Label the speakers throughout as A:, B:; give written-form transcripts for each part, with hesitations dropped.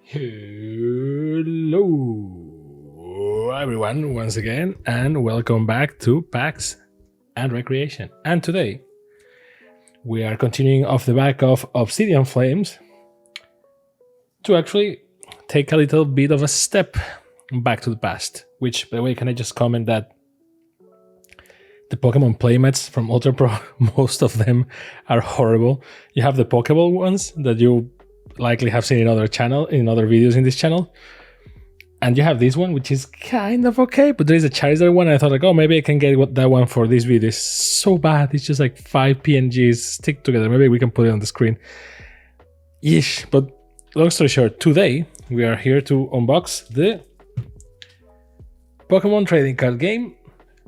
A: Hello, everyone, once again, and welcome back to PAX and Recreation. And today, we are continuing off the back of Obsidian Flames to actually take a little bit of a step back to the past. Which, by the way, can I just comment that the Pokemon playmats from Ultra Pro, most of them are horrible. You have the Pokeball ones that you likely have seen in other videos in this channel, and you have this one which is kind of okay, but there is a Charizard one. I thought like, oh, maybe I can get that one for this video. It's so bad. It's just like 5 PNGs stick together. Maybe we can put it on the screen. Yeesh. But long story short, today we are here to unbox the Pokemon trading card game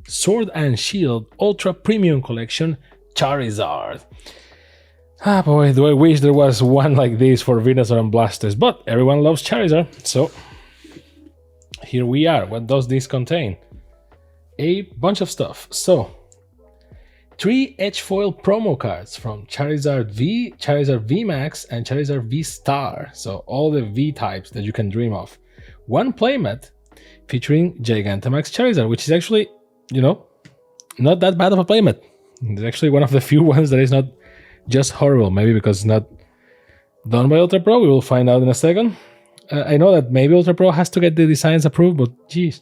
A: Sword and Shield Ultra Premium Collection Charizard. Ah boy, do I wish there was one like this for Venusaur and Blastoise, but everyone loves Charizard, so here we are. What does this contain? A bunch of stuff. So, 3 Edge Foil promo cards from Charizard V, Charizard V Max, and Charizard V Star. So all the V types that you can dream of. 1 playmat featuring Gigantamax Charizard, which is actually, you know, not that bad of a playmat. It's actually one of the few ones that is not just horrible, maybe because it's not done by Ultra Pro. We will find out in a second. I know that maybe Ultra Pro has to get the designs approved, but geez.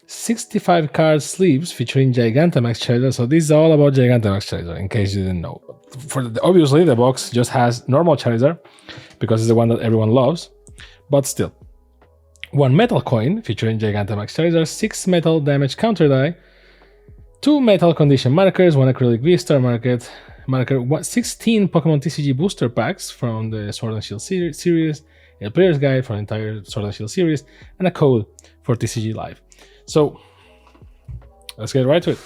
A: 65 card sleeves featuring Gigantamax Charizard. So this is all about Gigantamax Charizard, in case you didn't know. Obviously, the box just has normal Charizard, because it's the one that everyone loves, but still. 1 metal coin featuring Gigantamax Charizard, 6 metal damage counter die, 2 metal condition markers, 1 acrylic V-Star marker, 16 Pokemon TCG booster packs from the Sword and Shield series, a player's guide for the entire Sword and Shield series, and a code for TCG Live. So, let's get right to it.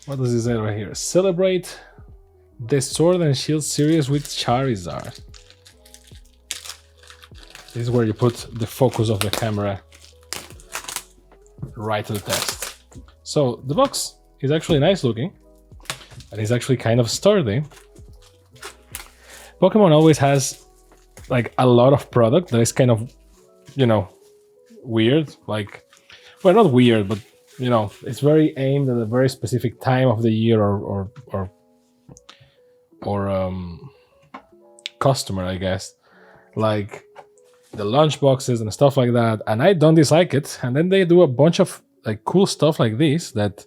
A: What does it say right here? Celebrate the Sword and Shield series with Charizard. This is where you put the focus of the camera right to the text. So the box is actually nice looking, and it's actually kind of sturdy. Pokemon always has like a lot of product that is kind of, you know, weird. Like, well, not weird, but you know, it's very aimed at a very specific time of the year or customer, I guess. Like the lunch boxes and stuff like that, and I don't dislike it. And then they do a bunch of like cool stuff like this that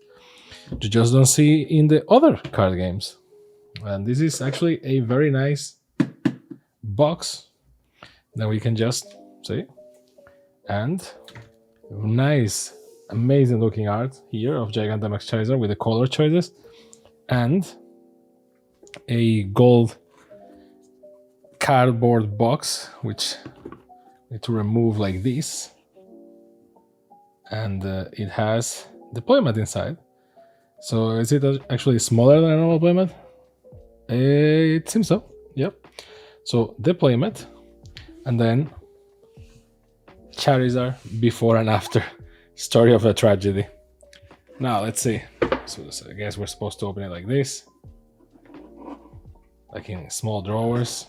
A: you just don't see in the other card games. And this is actually a very nice box that we can just see. And nice, amazing looking art here of Gigantamax Charizard with the color choices, and a gold cardboard box, which I need to remove like this. And it has the playmat inside. So is it actually smaller than a normal playmat? It seems so, yep. So the playmat, and then Charizard before and after. Story of a tragedy. Now let's see. So I guess we're supposed to open it like this. Like in small drawers.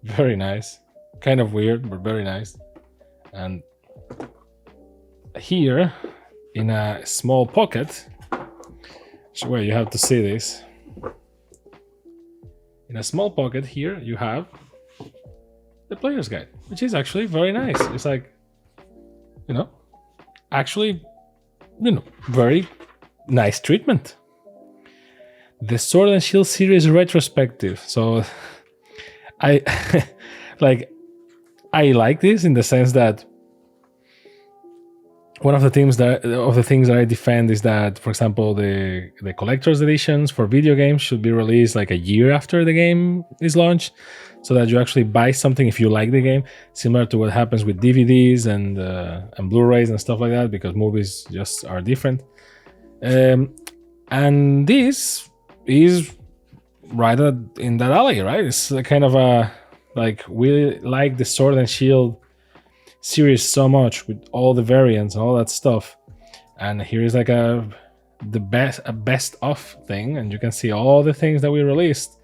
A: Very nice. Kind of weird, but very nice. And here, in a small pocket, where you have to see this. In a small pocket here, you have the player's guide, which is actually very nice. It's like, you know, actually, you know, very nice treatment. The Sword and Shield series retrospective. So I like this in the sense that one of the things that I defend is that, for example, the collector's editions for video games should be released like a year after the game is launched, so that you actually buy something if you like the game, similar to what happens with DVDs and Blu-rays and stuff like that, because movies just are different. And this is right in that alley, right? It's a kind of a, like, we like the Sword and Shield series so much with all the variants and all that stuff, and here is like a the best of thing, and you can see all the things that we released,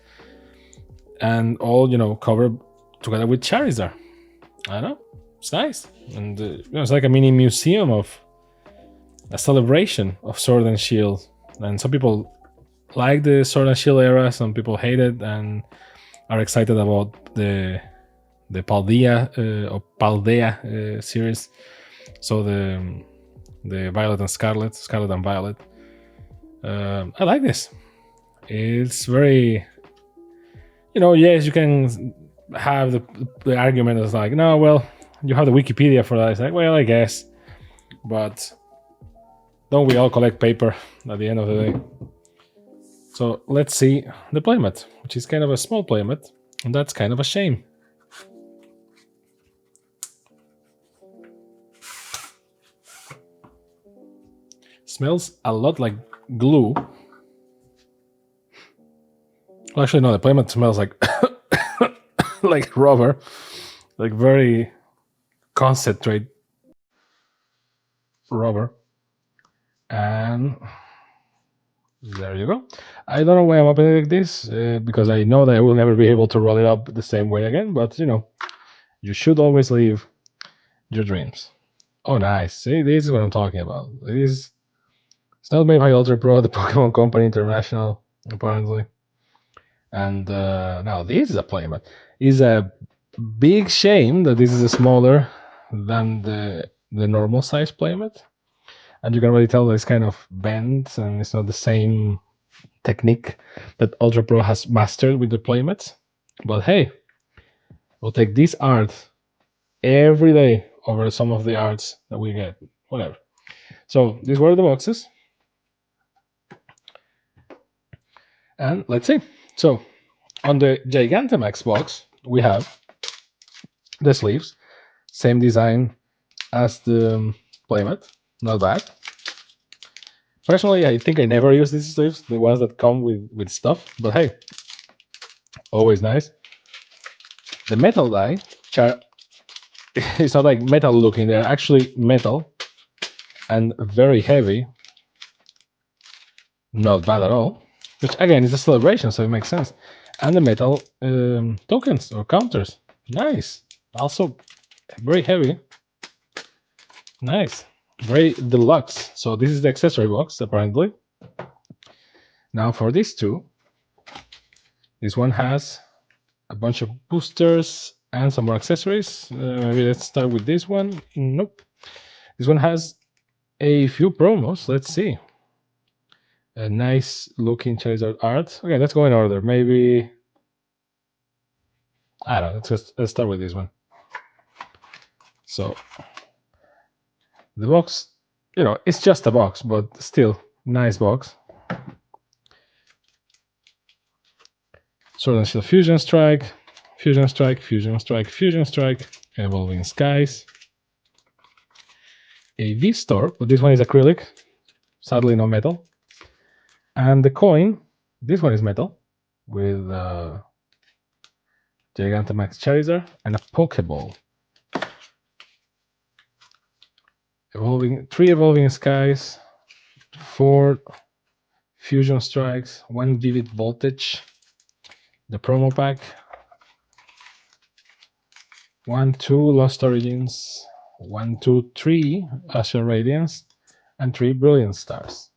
A: and all covered together with Charizard. I know, it's nice, and it's like a mini museum of a celebration of Sword and Shield. And some people like the Sword and Shield era, some people hate it and are excited about the Paldea or Paldea series. So the Violet and Scarlet and Violet. I like this. It's very, yes, you can have the argument that's like, no, well, you have the Wikipedia for that. It's like, well, I guess, but don't we all collect paper at the end of the day? So let's see the playmat, which is kind of a small playmat, and that's kind of a shame. Smells a lot like glue. Well, actually, no, the playmat smells like like rubber, like very concentrate rubber. And there you go. I don't know why I'm opening it like this, because I know that I will never be able to roll it up the same way again, but you should always leave your dreams. Oh, nice. See, this is what I'm talking about. It's not made by Ultra Pro, the Pokemon Company International, apparently. And now this is a playmat. It's a big shame that this is smaller than the normal size playmat. And you can really tell that it's kind of bent and it's not the same technique that Ultra Pro has mastered with the playmats. But hey, we'll take this art every day over some of the arts that we get. Whatever. So these were the boxes. And let's see. So on the Gigantamax box, we have the sleeves. Same design as the playmat. Not bad. Personally, I think I never use these sleeves, the ones that come with stuff. But hey, always nice. The metal die, it's not like metal looking, they're actually metal and very heavy. Not bad at all. Which again is a celebration, so it makes sense. And the metal tokens or counters. Nice. Also very heavy. Nice. Very deluxe. So this is the accessory box, apparently. Now for these two, this one has a bunch of boosters and some more accessories. Maybe let's start with this one. Nope. This one has a few promos. Let's see. A nice looking Charizard art. Okay, let's go in order. Maybe I don't know. Let's start with this one. So the box, it's just a box, but still nice box. Sword&Shield Fusion Strike, Fusion Strike, Fusion Strike, Fusion Strike, Evolving Skies. A V-Store, but this one is acrylic, sadly no metal. And the coin, this one is metal, with Gigantamax Charizard and a Pokeball. Three Evolving Skies, 4 Fusion Strikes, 1 Vivid Voltage, the promo pack, 1, 2 Lost Origins, 1, 2, 3 Ashen Radiance, and 3 Brilliant Stars.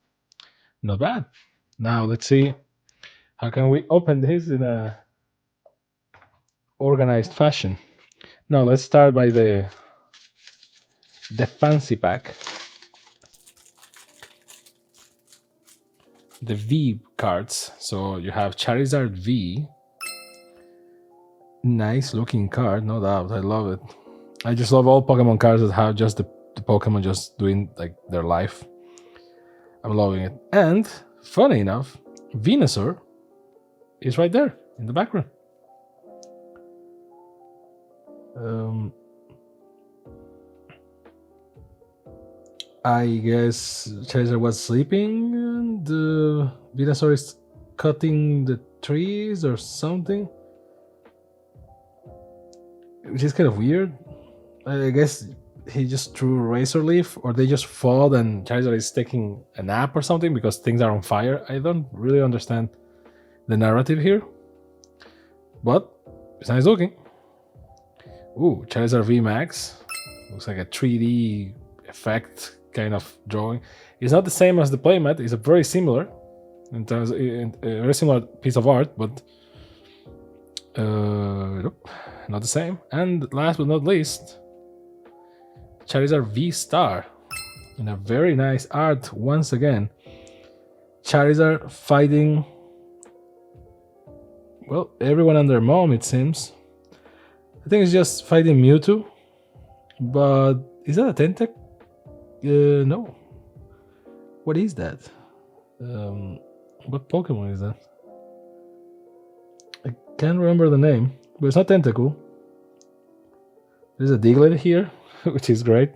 A: Not bad. Now let's see how can we open this in a organized fashion. Now let's start by the fancy pack. The V cards. So you have Charizard V. Nice looking card, no doubt. I love it. I just love all Pokemon cards that have just the Pokemon just doing like their life. I'm loving it. And funny enough, Venusaur is right there in the background. I guess Charizard was sleeping and Venusaur is cutting the trees or something, which is kind of weird. I guess he just threw Razor Leaf, or they just fought and Charizard is taking a nap or something because things are on fire. I don't really understand the narrative here, but it's nice looking. Ooh, Charizard V Max. Looks like a 3D effect kind of drawing. It's not the same as the playmat. It's a very similar in terms, a very similar piece of art, but nope, not the same. And last but not least, Charizard V Star in a very nice art once again. Charizard fighting, well, everyone and their mom, it seems. I think it's just fighting Mewtwo, but is that a Tentac? No. What is that? What Pokemon is that? I can't remember the name, but it's not Tentacool. There's a Diglett here, which is great.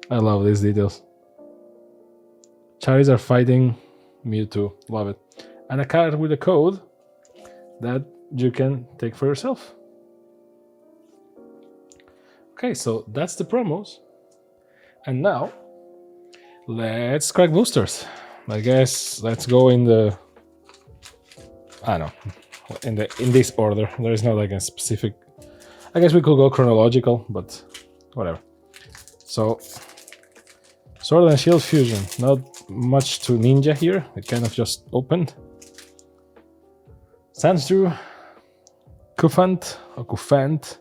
A: I love these details. Charizard fighting Mewtwo, love it. And a card with a code that you can take for yourself. Okay, so that's the promos. And now, let's crack boosters. I guess let's go in the... I don't know. In this order. There is not like a specific... I guess we could go chronological, but whatever. So, Sword and Shield Fusion. Not much to Ninja here. It kind of just opened. Sandshrew, Kufant, or Kufant,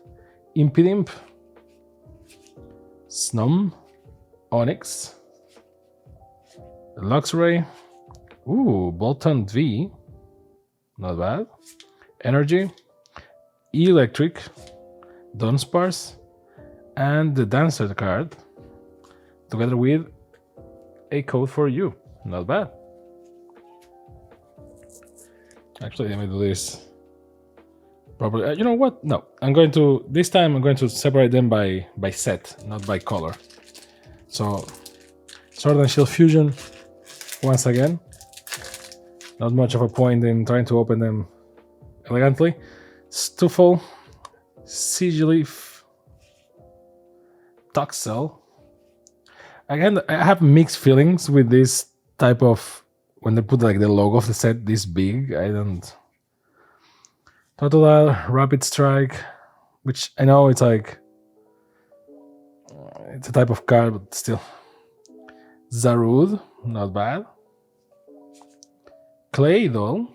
A: Impidimp, Snom, Onyx, Luxray, ooh, Bolton V, not bad, Energy, Electric, Dunsparce, and the Dancer card, together with a code for you, not bad. Actually, let me do this properly. You know what? No, this time I'm going to separate them by set, not by color. So, Sword and Shield Fusion, once again. Not much of a point in trying to open them elegantly. Stuffle, Sigilif, Toxel. Again, I have mixed feelings with this type of, when they put like the logo of the set this big. I don't... Totodile, Rapid Strike, which I know it's like... It's a type of card, but still. Zarude, not bad. Claydol,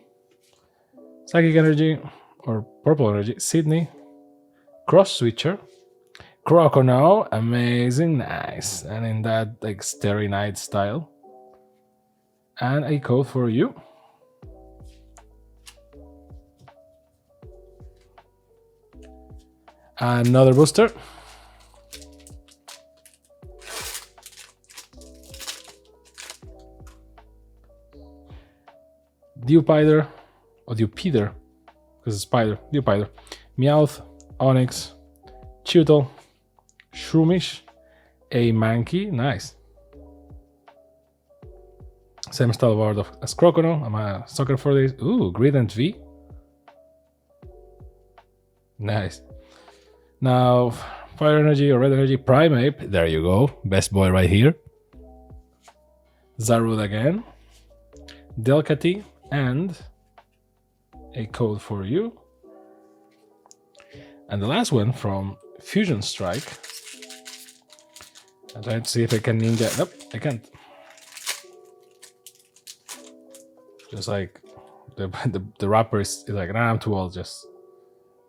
A: Psychic Energy, or Purple Energy, Sydney, Cross Switcher, Croconaw, amazing, nice, and in that like Starry Night style. And a code for you. Another booster. Dewpider, or Dewpider, because it's spider, Dewpider, Meowth, Onyx, Chewtle, Shroomish, a Mankey, nice. Same style of art as Croconaw. I'm a sucker for this. Ooh, Grident V. Nice. Now, Fire Energy or Red Energy, Primeape. There you go. Best boy right here. Zarude again. Delcatty. And a code for you. And the last one from Fusion Strike. I'm trying to see if I can ninja. Nope, I can't. Just like the wrapper is like, nah, I'm too old.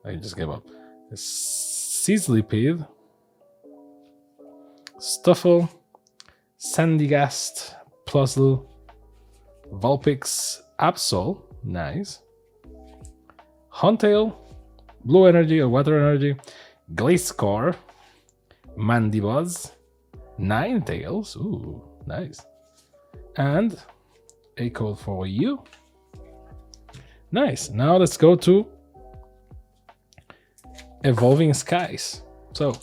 A: I just gave up. Sizzlipede, Stuffle, Sandygast, Plusle, Vulpix, Absol, nice. Huntail, Blue Energy or Water Energy, Gliscor, Mandibuzz, Ninetales, ooh, nice. And a code for you. Nice. Now let's go to Evolving Skies. So,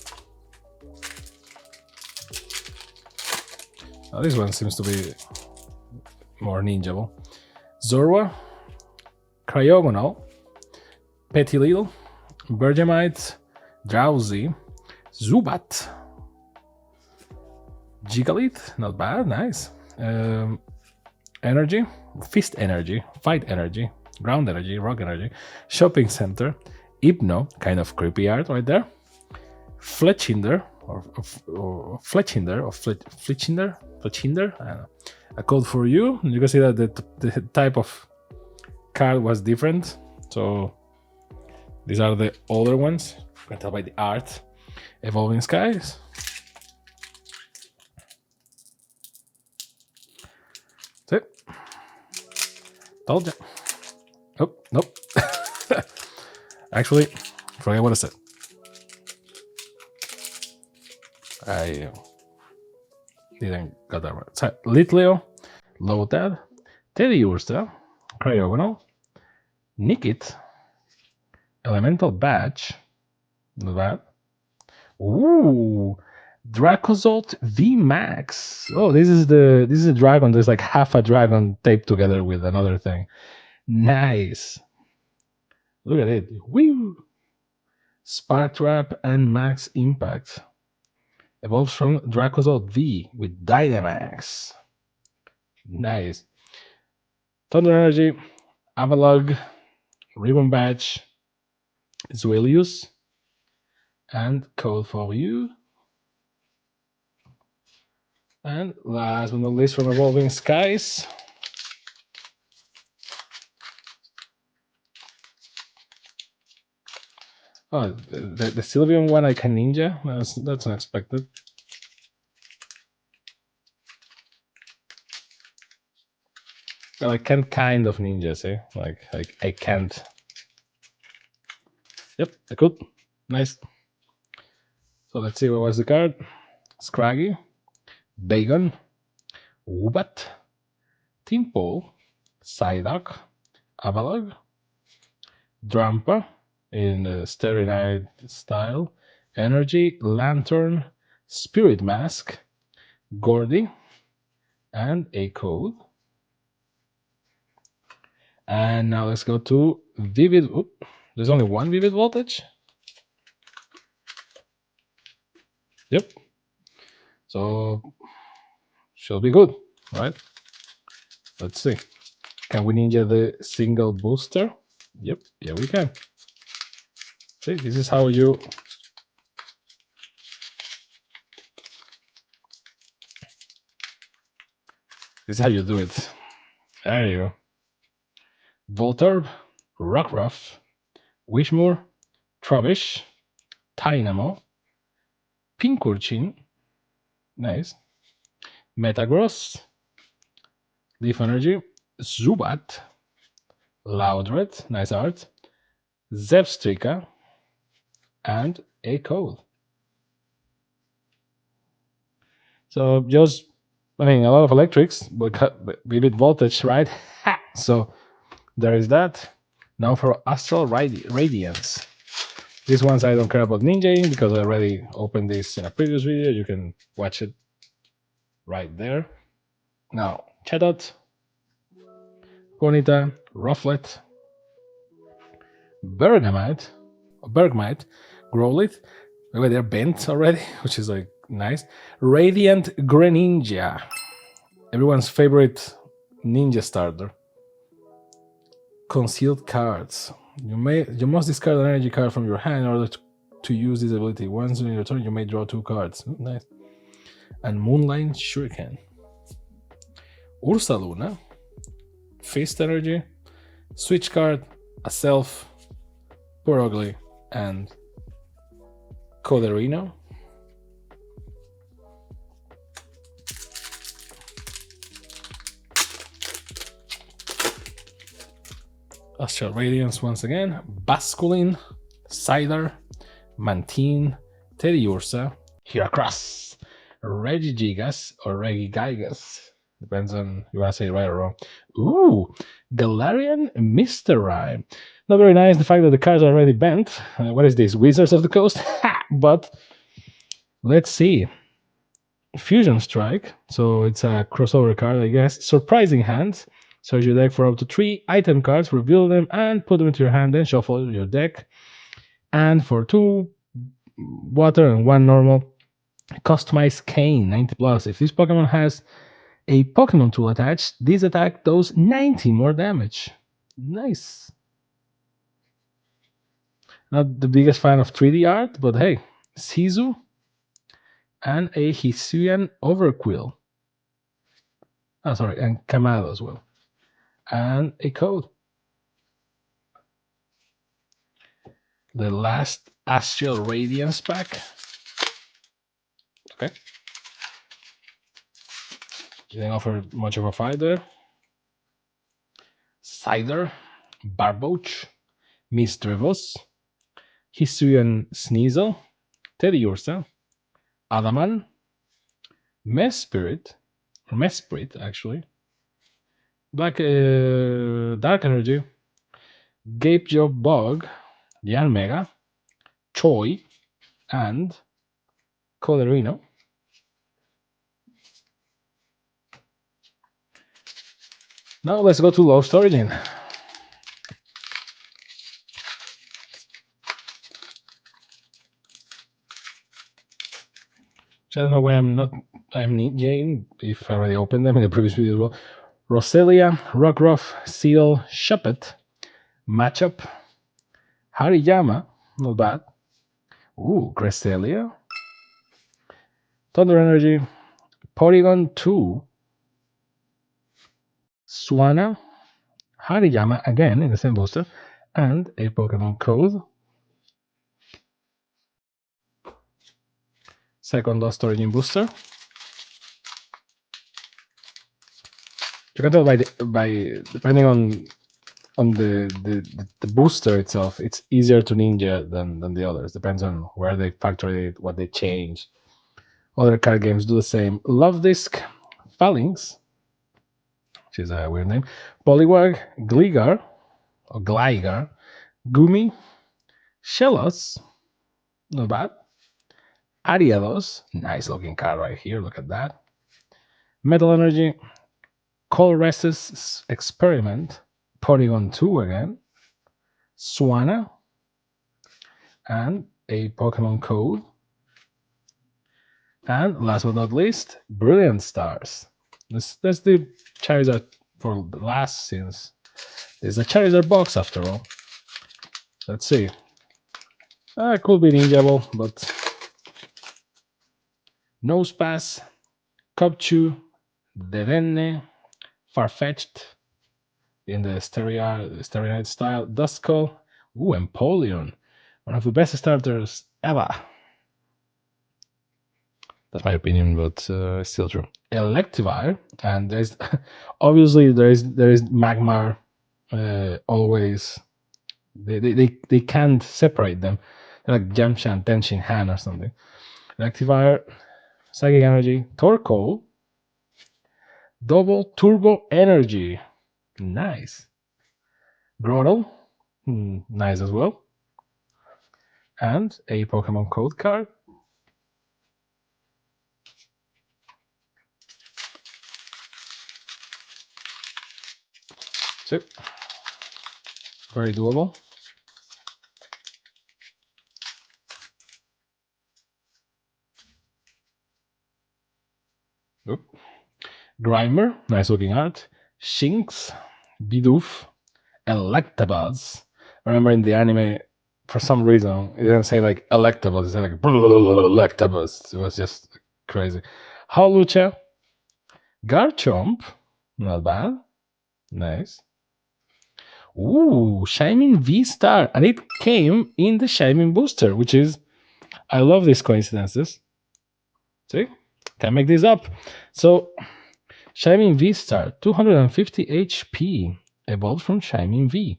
A: this one seems to be more ninjable. Zorua, Cryogonal, Petilil, Bergemite, Drowsy, Zubat, Gigalith, not bad, nice. Energy, Fist Energy, Fight Energy, Ground Energy, Rock Energy, Shopping Center, Hypno, kind of creepy art right there. Fletchinder, or Fletchinder, or Fletchinder, I don't know. A code for you. You can see that the type of card was different. So these are the older ones. You can tell by the art. Evolving Skies. That's it. Told ya. Oh, nope. Actually, forget what I said. I didn't got that right. So, Litleo, Lotad, Teddy Ursa, Cryogonal, Nickit, Elemental Badge, not bad. Ooh, Dracozolt V Max. Oh, this is a dragon. There's like half a dragon taped together with another thing. Nice. Look at it. Woo! Spark Trap and Max Impact. Evolves from Dracozolt V with Dynamax. Nice. Thunder Energy, Avalog, Ribbon Badge, Zuelius, and Code for You. And last but not least from Evolving Skies, oh, the Sylveon one like a ninja. That's unexpected. Well, I can kind of ninjas, eh? Like I can't. Yep, I could. Nice. So let's see what was the card. Scraggy, Bagon, Woobat, Timpo, Psyduck, Avalog, Drampa in the Starry Night style, Energy, Lantern, Spirit Mask, Gordy, and a code. And now let's go to Vivid. Oop, there's only one Vivid Voltage. Yep. So should be good, right? Let's see. Can we ninja the single booster? Yep, yeah we can. See, this is how you do it. There you go. Voltorb, Rockruff, Wishmore, Trubbish, Tynamo, Pinkurchin, nice, Metagross, Leaf Energy, Zubat, Loudred, nice art, Zebstrika, and a code. So just, I mean, a lot of electrics, but Vivid Voltage, right? Ha! So there is that. Now for Astral Radiance. These ones I don't care about ninjaing because I already opened this in a previous video. You can watch it right there. Now, Chatot, Bonita, Rufflet, Bergmite, Growlithe. Maybe they're bent already, which is like nice. Radiant Greninja, everyone's favorite ninja starter. Concealed cards. You must discard an energy card from your hand in order to use this ability. Once in your turn, you may draw 2 cards. Ooh, nice. And Moonlight Shuriken. Ursaluna. Fist Energy. Switch card. A Self. Poor Ugly. And Coderino. Astral Radiance once again, Basculin, Cider, Mantine, Teddy Ursa, Heracross, Regigigas or Regigigas, depends on you want to say it right or wrong. Ooh, Galarian Mr. Rhyme. Not very nice, the fact that the cards are already bent. What is this, Wizards of the Coast? But let's see. Fusion Strike, so it's a crossover card, I guess. Surprising Hands. Search your deck for up to 3 item cards, reveal them, and put them into your hand, then shuffle your deck. And for 2 water and 1 normal, Customized Cane, 90 plus. If this Pokemon has a Pokemon tool attached, this attack does 90 more damage. Nice. Not the biggest fan of 3D art, but hey, Sizu and a Hisuian Overquill. Oh, sorry, and Kamado as well. And a code. The last Astral Radiance pack. Okay. Didn't offer much of a fight there. Cider, Barboach, Misdreavus, Hisuian Sneasel, Teddy Ursa, Adaman, Mesprit, or Mesprit actually, Dark Energy, Gapejaw Bug, Yanmega, Choi, and Colerino. Now let's go to Lost Origin. I don't know why I'm ninjaing, if I already opened them in the previous video as well. Roselia, Rockruff, Seal, Shuppet, Matchup, Hariyama, not bad. Ooh, Cresselia, Thunder Energy, Porygon 2, Swanna, Hariyama again in the same booster, and a Pokemon code. Second Lost Origin booster. You can tell by depending on the booster itself, it's easier to ninja than the others. Depends on where they factor it, what they change. Other card games do the same. Love Disc, Phalanx, which is a weird name, Poliwag, Gligar, or Gligar, Gumi, Shellos, not bad. Ariados, nice looking card right here, look at that. Metal Energy, Colress's Experiment, Porygon 2 again, Swanna, and a Pokemon code. And last but not least, Brilliant Stars. Let's do Charizard for the last, since there's a Charizard box after all. Let's see. It could be ninjable, but Nosepass, Cubchoo, Dedenne, Farfetch'd in the Steroid style, Duskull, Empoleon, one of the best starters ever. That's my opinion, but still true. Electivire, and there's obviously there is Magmar. Always, they can't separate them. They're like Jamshan, Tenshin Han or something. Electivire, Psychic Energy, Torkoal, Double Turbo Energy, nice. Grotle, nice as well. And a Pokemon code card. So, very doable. Oop. Grimer, nice looking art. Shinx, Bidoof, Electabuzz. I remember in the anime, for some reason, it didn't say like Electabuzz, it said like Electabuzz. It was just crazy. Hawlucha, Garchomp, not bad. Nice. Ooh, Shining V-Star, and it came in the Shining booster, which is, I love these coincidences. See, can't make this up. So, Shining V-Star, 250 HP, evolved from Shining V.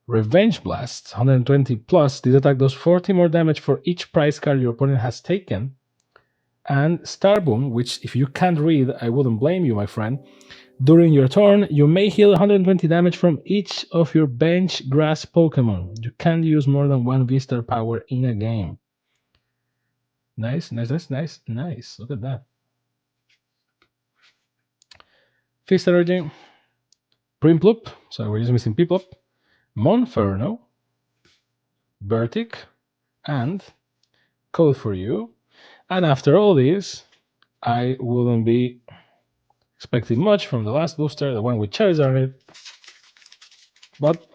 A: Revenge Blast, 120 plus. This attack does 40 more damage for each prize card your opponent has taken. And Starboom, which if you can't read, I wouldn't blame you, my friend. During your turn, you may heal 120 damage from each of your bench grass Pokemon. You can't use more than one V-Star power in a game. Nice, nice, nice, nice, nice. Look at that. Fist Energy, Primplup, so we're just missing Piplup, Monferno, Bertic, and code for you, And after all this, I wouldn't be expecting much from the last booster, the one with Charizard in it. But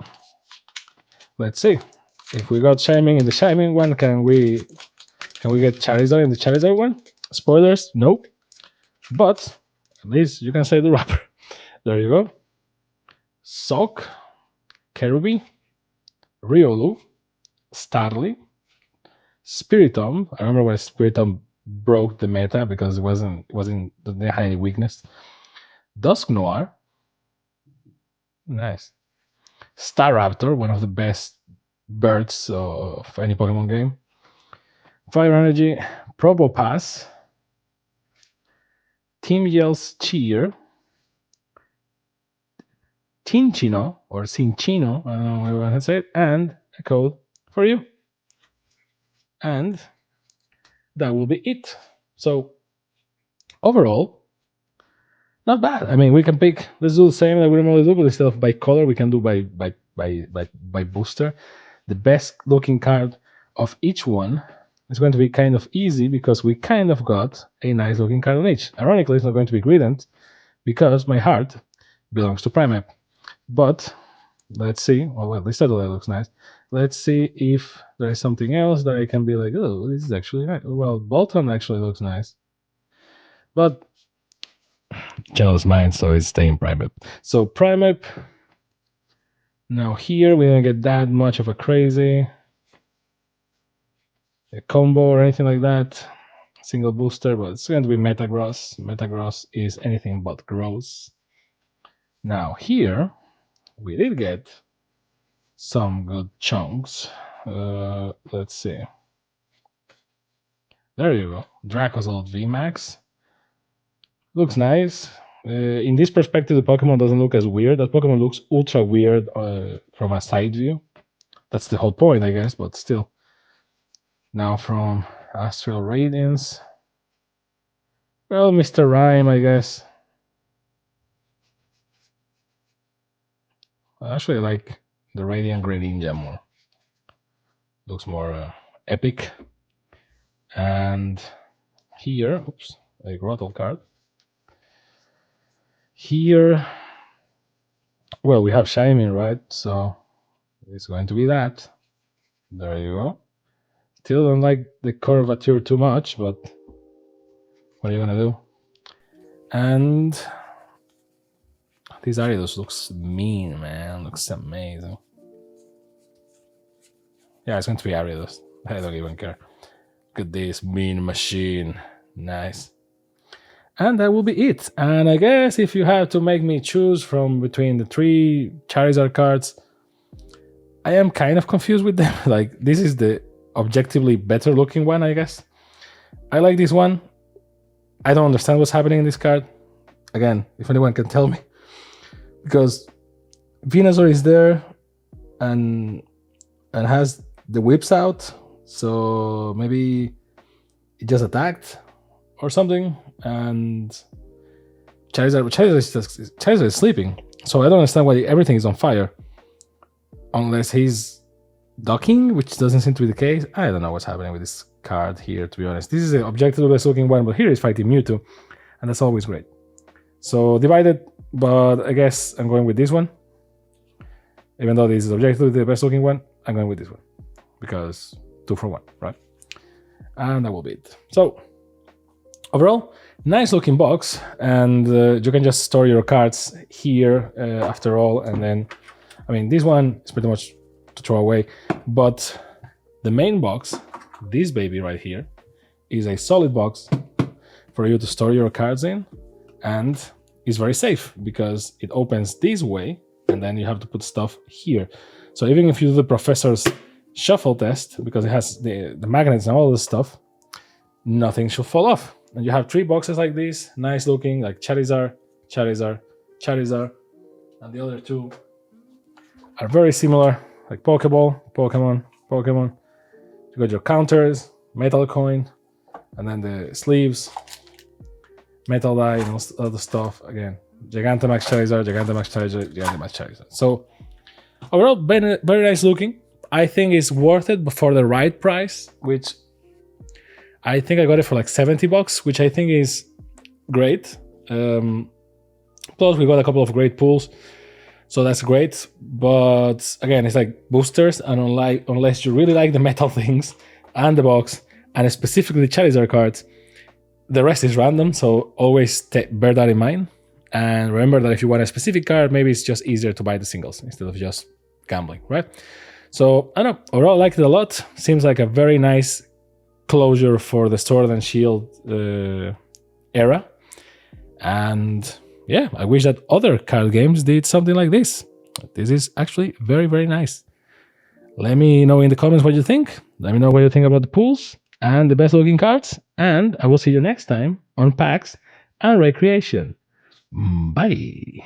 A: let's see. If we got Shining in the Shining one, can we get Charizard in the Charizard one? Spoilers, nope. But at least you can say the wrapper. There you go. Sock, Kerubi, Riolu, Starly, Spiritomb. I remember when Spiritomb broke the meta because it didn't have any weakness. Dusknoir, nice. Staraptor, one of the best birds of any Pokemon game. Fire Energy, Probopass, Team Yell's Cheer, Tinchino or Cinchino, I don't know how you want to say it, and a code for you. And that will be it. So overall, not bad. I mean, we can pick. Let's do the same that we normally do, but instead of by color, we can do by booster. The best looking card of each one is going to be kind of easy because we kind of got a nice looking card on each. Ironically, it's not going to be Grident because my heart belongs to Primeape. But let's see. Well, at least that looks nice. Let's see if there is something else that I can be like, oh, this is actually nice. Well, Bolton actually looks nice. But jealous mind, so it's staying Primeape. So Primeape. Now here we don't get that much of a crazy combo or anything like that. Single booster, but it's going to be Metagross. Metagross is anything but gross. Now here we did get some good chunks. Let's see. There you go. Dracozolt VMAX. Looks nice. In this perspective, the Pokemon doesn't look as weird. That Pokemon looks ultra weird from a side view. That's the whole point, I guess, but still. Now from Astral Radiance. Well, Mr. Rhyme, I guess. I actually like the Radiant Greninja more. Looks more epic. And here, oops, a Grottle card. Here, well, we have Shining, right? So it's going to be that. There you go. Still don't like the curvature too much, but what are you gonna do? And this Ariados looks mean, man. Looks amazing. Yeah, it's going to be Ariados. I don't even care. Look at this mean machine. Nice. And that will be it. And I guess if you have to make me choose from between the 3 Charizard cards, I am kind of confused with them. Like, this is the objectively better looking one, I guess. I like this one. I don't understand what's happening in this card. Again, if anyone can tell me. Because Venusaur is there and has the whips out. So maybe it just attacked or something. And Charizard is sleeping. So I don't understand why everything is on fire. Unless he's docking, which doesn't seem to be the case. I don't know what's happening with this card here, to be honest. This is an objectively best looking one, but here he's fighting Mewtwo. And that's always great. So divided, but I guess I'm going with this one. Even though this is objectively the best looking one, I'm going with this one. Because 2 for 1, right? And that will be it. So overall, nice looking box. And you can just store your cards here after all. And then, I mean, this one is pretty much to throw away. But the main box, this baby right here, is a solid box for you to store your cards in. And it's very safe because it opens this way and then you have to put stuff here. So even if you do the professor's shuffle test, because it has the magnets and all this stuff, nothing should fall off. And you have 3 boxes like this, nice looking, like Charizard, Charizard, Charizard, and the other 2 are very similar, like Pokeball, Pokemon, Pokemon. You got your counters, metal coin, and then the sleeves, metal die, and all the stuff. Again, Gigantamax Charizard, Gigantamax Charizard, Gigantamax Charizard. So overall, very, very nice looking. I think it's worth it for the right price, which I think I got it for like $70, which I think is great. Plus, we got a couple of great pulls, so that's great. But again, it's like boosters, and unless you really like the metal things and the box, and specifically Charizard cards, the rest is random. So always bear that in mind. And remember that if you want a specific card, maybe it's just easier to buy the singles instead of just gambling, right? So I don't know. Overall, I liked it a lot. Seems like a very nice closure for the Sword and Shield era. And yeah, I wish that other card games did something like this. This is actually very, very nice. Let me know in the comments what you think. Let me know what you think about the pools and the best looking cards. And I will see you next time on PAX and Recreation. Bye.